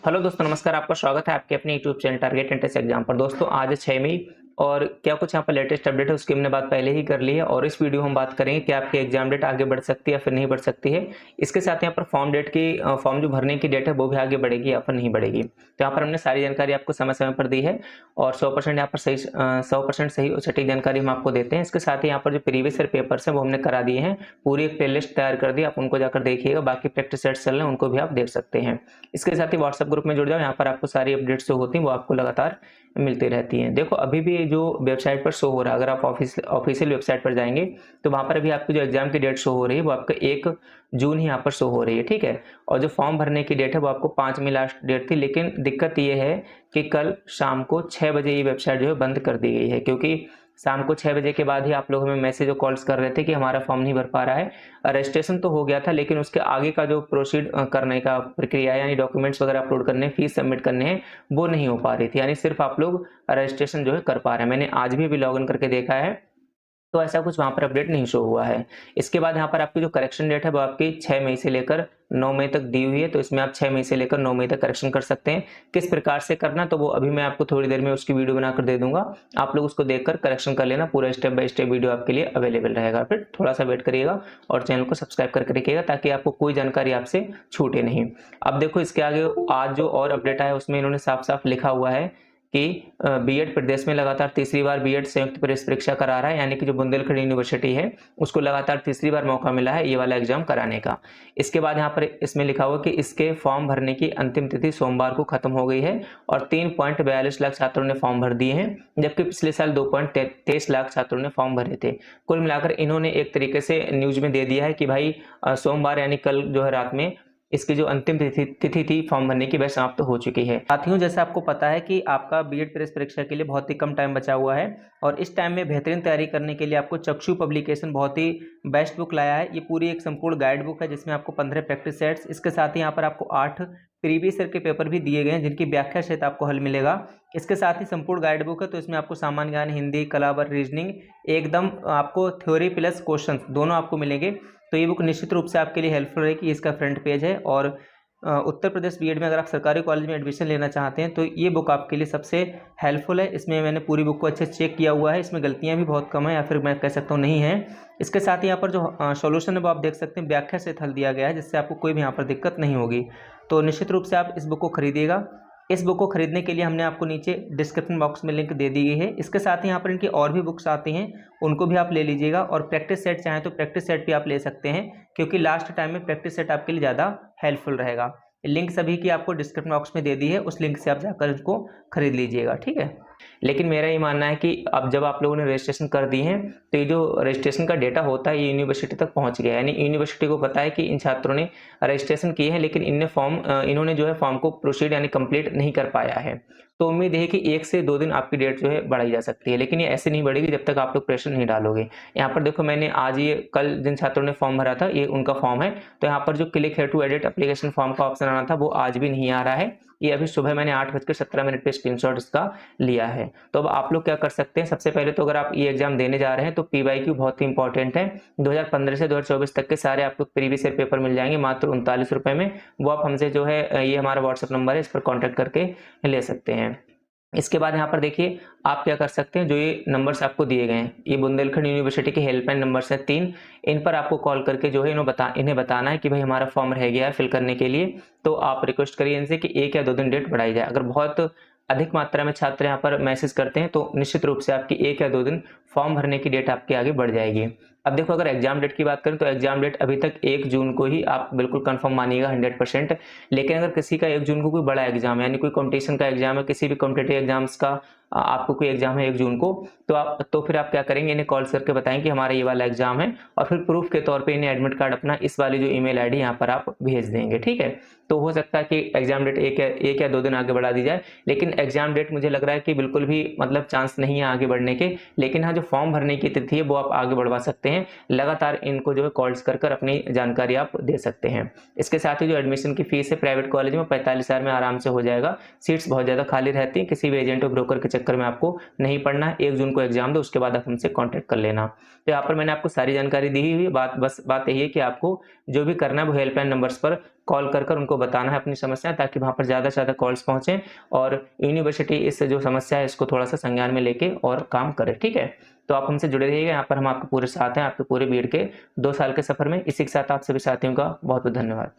Hello दोस्तों, नमस्कार। आपका स्वागत है आपके अपने YouTube channel target entrance exam पर। दोस्तों आज है 6 मई और क्या कुछ यहाँ पर लेटेस्ट अपडेट है उसकी हमने बात पहले ही कर ली है और इस वीडियो में हम बात करेंगे कि आपकी एग्जाम डेट आगे बढ़ सकती है या फिर नहीं बढ़ सकती है। इसके साथ यहाँ पर फॉर्म जो भरने की डेट है वो भी आगे बढ़ेगी या फिर नहीं बढ़ेगी। तो यहाँ पर हमने सारी जानकारी आपको समय समय पर दी है और 100% यहाँ पर सही 100% सही और सटीक जानकारी हम आपको देते हैं। इसके साथ ही यहाँ पर जो प्रीवियस ईयर पेपर्स हैं वो हमने करा दिए हैं, पूरी एक प्ले लिस्ट तैयार कर दी, आप उनको जाकर देखिएगा। बाकी प्रैक्टिस सेट्स चल रहे हैं उनको भी आप देख सकते हैं। इसके साथ ही व्हाट्सएप ग्रुप में जुड़ जाओ, यहाँ पर आपको सारी अपडेट्स जो होती हैं वो आपको लगातार मिलती रहती हैं। देखो अभी भी जो वेबसाइट पर शो हो रहा है, अगर आप ऑफिशियल वेबसाइट पर जाएंगे तो वहाँ पर भी आपकी जो एग्जाम की डेट शो हो रही है वो आपका 1 जून ही यहाँ पर शो हो रही है, ठीक है। और जो फॉर्म भरने की डेट है वो आपको 5 मई लास्ट डेट थी, लेकिन दिक्कत ये है कि कल शाम को 6 बजे ये वेबसाइट जो है बंद कर दी गई है, क्योंकि शाम को 6 बजे के बाद ही आप लोग हमें मैसेज और कॉल्स कर रहे थे कि हमारा फॉर्म नहीं भर पा रहा है। रजिस्ट्रेशन तो हो गया था लेकिन उसके आगे का जो प्रोसीड करने का प्रक्रिया यानी डॉक्यूमेंट्स वगैरह अपलोड करने, फीस सबमिट करने हैं, वो नहीं हो पा रही थी। यानी सिर्फ आप लोग रजिस्ट्रेशन जो है कर पा रहे हैं। मैंने आज भी लॉग इन करके देखा है तो ऐसा कुछ वहाँ पर अपडेट नहीं शो हुआ है। इसके बाद यहाँ पर आपकी जो करेक्शन डेट है वो आपकी 6 मई से लेकर 9 मई तक दी हुई है, तो इसमें आप 6 मई से लेकर 9 मई तक करेक्शन कर सकते हैं। किस प्रकार से करना तो वो अभी मैं आपको थोड़ी देर में उसकी वीडियो बनाकर दे दूंगा, आप लोग उसको देखकर करेक्शन कर लेना। पूरा स्टेप बाय स्टेप वीडियो आपके लिए अवेलेबल रहेगा। फिर थोड़ा सा वेट करिएगा और चैनल को सब्सक्राइब करके रखिएगा ताकि आपको कोई जानकारी आपसे छूटे नहीं। अब देखो इसके आगे आज जो और अपडेट आया उसमें इन्होंने साफ साफ लिखा हुआ है कि बीएड प्रदेश में लगातार तीसरी बार बीएड संयुक्त प्रवेश परीक्षा करा रहा है, यानी कि जो बुंदेलखंड यूनिवर्सिटी है उसको लगातार तीसरी बार मौका मिला है ये वाला एग्जाम कराने का। इसके बाद यहाँ पर इसमें लिखा हुआ कि इसके फॉर्म भरने की अंतिम तिथि सोमवार को खत्म हो गई है और 3.42 लाख छात्रों ने फॉर्म भर दिए हैं, जबकि पिछले साल 2.23 लाख छात्रों ने फॉर्म भरे थे। कुल मिलाकर इन्होंने एक तरीके से न्यूज में दे दिया है कि भाई सोमवार यानी कल जो है रात में इसकी जो अंतिम तिथि थी फॉर्म भरने की वह समाप्त हो चुकी है। साथियों, जैसे आपको पता है कि आपका बीएड प्रेस परीक्षा के लिए बहुत ही कम टाइम बचा हुआ है और इस टाइम में बेहतरीन तैयारी करने के लिए आपको चक्षु पब्लिकेशन बहुत ही बेस्ट बुक लाया है। ये पूरी एक संपूर्ण गाइड बुक है जिसमें आपको 15 प्रैक्टिस सेट्स, इसके साथ ही यहाँ पर आपको 8 प्रीवियस ईयर के पेपर भी दिए गए हैं जिनकी व्याख्या सहित आपको हल मिलेगा। इसके साथ ही संपूर्ण गाइड बुक है, तो इसमें आपको सामान्य ज्ञान, हिंदी, कला व रीजनिंग एकदम आपको थ्योरी प्लस क्वेश्चन दोनों आपको मिलेंगे। तो ये बुक निश्चित रूप से आपके लिए हेल्पफुल रहेगी। इसका फ्रंट पेज है और उत्तर प्रदेश बीएड में अगर आप सरकारी कॉलेज में एडमिशन लेना चाहते हैं तो ये बुक आपके लिए सबसे हेल्पफुल है। इसमें मैंने पूरी बुक को अच्छे से चेक किया हुआ है, इसमें गलतियां भी बहुत कम है या फिर मैं कह सकता हूँ नहीं है। इसके साथ ही यहाँ पर जो सॉल्यूशन है वो आप देख सकते हैं व्याख्या से हल दिया गया है, जिससे आपको कोई भी यहाँ पर दिक्कत नहीं होगी। तो निश्चित रूप से आप इस बुक को खरीदिएगा। इस बुक को खरीदने के लिए हमने आपको नीचे डिस्क्रिप्शन बॉक्स में लिंक दे दी गई है। इसके साथ ही यहाँ पर इनकी और भी बुक्स आती हैं, उनको भी आप ले लीजिएगा और प्रैक्टिस सेट चाहें तो प्रैक्टिस सेट भी आप ले सकते हैं, क्योंकि लास्ट टाइम में प्रैक्टिस सेट आपके लिए ज़्यादा हेल्पफुल रहेगा। लिंक सभी की आपको डिस्क्रिप्शन बॉक्स में दे दी है, उस लिंक से आप जाकर इसको खरीद लीजिएगा, ठीक है। लेकिन मेरा ये मानना है कि अब जब आप लोगों ने रजिस्ट्रेशन कर दी है तो ये जो रजिस्ट्रेशन का डेटा होता है ये यूनिवर्सिटी तक पहुंच गया है, यानी यूनिवर्सिटी को पता है कि इन छात्रों ने रजिस्ट्रेशन किए हैं लेकिन इन्होंने जो है फॉर्म को प्रोसीड यानी कंप्लीट नहीं कर पाया है। तो उम्मीद है कि 1 से 2 दिन आपकी डेट जो है बढ़ाई जा सकती है, लेकिन ये ऐसे नहीं बढ़ेगी जब तक आप लोग प्रेशर नहीं डालोगे। यहाँ पर देखो मैंने आज ये कल जिन छात्रों ने फॉर्म भरा था ये उनका फॉर्म है, तो यहाँ पर जो क्लिक है टू एडिट एप्लीकेशन फॉर्म का ऑप्शन आना था वो आज भी नहीं आ रहा है। ये अभी सुबह मैंने 8:17 पे स्क्रीनशॉट इसका लिया है। तो अब आप लोग क्या कर सकते हैं, सबसे पहले तो अगर आप ये एग्जाम देने जा रहे हैं तो पीवाईक्यू बहुत ही इंपॉर्टेंट है। 2015 से 2024 तक के सारे आपको प्रीवियस ईयर पेपर मिल जाएंगे मात्र 39 रुपए में। वो आप हमसे जो है ये हमारा व्हाट्सएप नंबर है, इस पर कॉन्टैक्ट करके ले सकते हैं। इसके बाद यहाँ पर देखिए आप क्या कर सकते हैं, जो ये नंबर्स आपको दिए गए हैं ये बुंदेलखंड यूनिवर्सिटी के हेल्पलाइन नंबर्स हैं 3, इन पर आपको कॉल करके जो है इन्हें बताना है कि भाई हमारा फॉर्म रह गया है फिल करने के लिए। तो आप रिक्वेस्ट करिए इनसे कि 1 या 2 दिन डेट बढ़ाई जाए। अगर बहुत अधिक मात्रा में छात्र यहाँ पर मैसेज करते हैं तो निश्चित रूप से आपकी 1 या 2 दिन फॉर्म भरने की डेट आपकी आगे बढ़ जाएगी। अब देखो अगर एग्जाम डेट की बात करें तो एग्जाम डेट अभी तक 1 जून को ही आप बिल्कुल कंफर्म मानिएगा 100%। लेकिन अगर किसी का 1 जून को कोई बड़ा एग्जाम है यानी कोई कंपटीशन का एग्जाम है, किसी भी कॉम्पिटिटिव एग्जाम्स का आपको कोई एग्जाम है 1 जून को, तो फिर आप क्या करेंगे, इन्हें कॉल करके बताएं कि हमारा ये वाला एग्जाम है और फिर प्रूफ के तौर पे इन्हें एडमिट कार्ड अपना इस वाली जो ईमेल आईडी यहाँ पर आप भेज देंगे, ठीक है। तो हो सकता है कि एग्जाम डेट एक या 2 दिन आगे बढ़ा दी जाए, लेकिन एग्जाम डेट मुझे लग रहा है कि बिल्कुल भी मतलब चांस नहीं है आगे बढ़ने के। लेकिन हाँ, जो फॉर्म भरने की तिथि है वो आप आगे बढ़वा सकते हैं, लगातार इनको जो है कॉल्स कर अपनी जानकारी आप दे सकते हैं। इसके साथ ही जो एडमिशन की फीस है प्राइवेट कॉलेज में 45,000 में आराम से हो जाएगा। सीट्स बहुत ज़्यादा खाली रहती हैं, किसी भी एजेंट और ब्रोकर के चक्कर में आपको नहीं पढ़ना है। 1 जून को एग्जाम दो, उसके बाद आप हमसे कांटेक्ट कर लेना। तो यहाँ पर मैंने आपको सारी जानकारी दी हुई है। बात यही है कि आपको जो भी करना है वो हेल्पलाइन नंबर्स पर कॉल कर उनको बताना है अपनी समस्या, ताकि वहाँ पर ज़्यादा से ज़्यादा कॉल्स पहुँचें और यूनिवर्सिटी इस जो समस्या है इसको थोड़ा सा संज्ञान में लेके और काम करे। ठीक है, तो आप हमसे जुड़े रहिएगा, यहाँ पर हम आपके पूरे साथ हैं, आपके पूरे बीएड के 2 साल के सफर में। इसी के साथ आप सभी साथियों का बहुत बहुत धन्यवाद।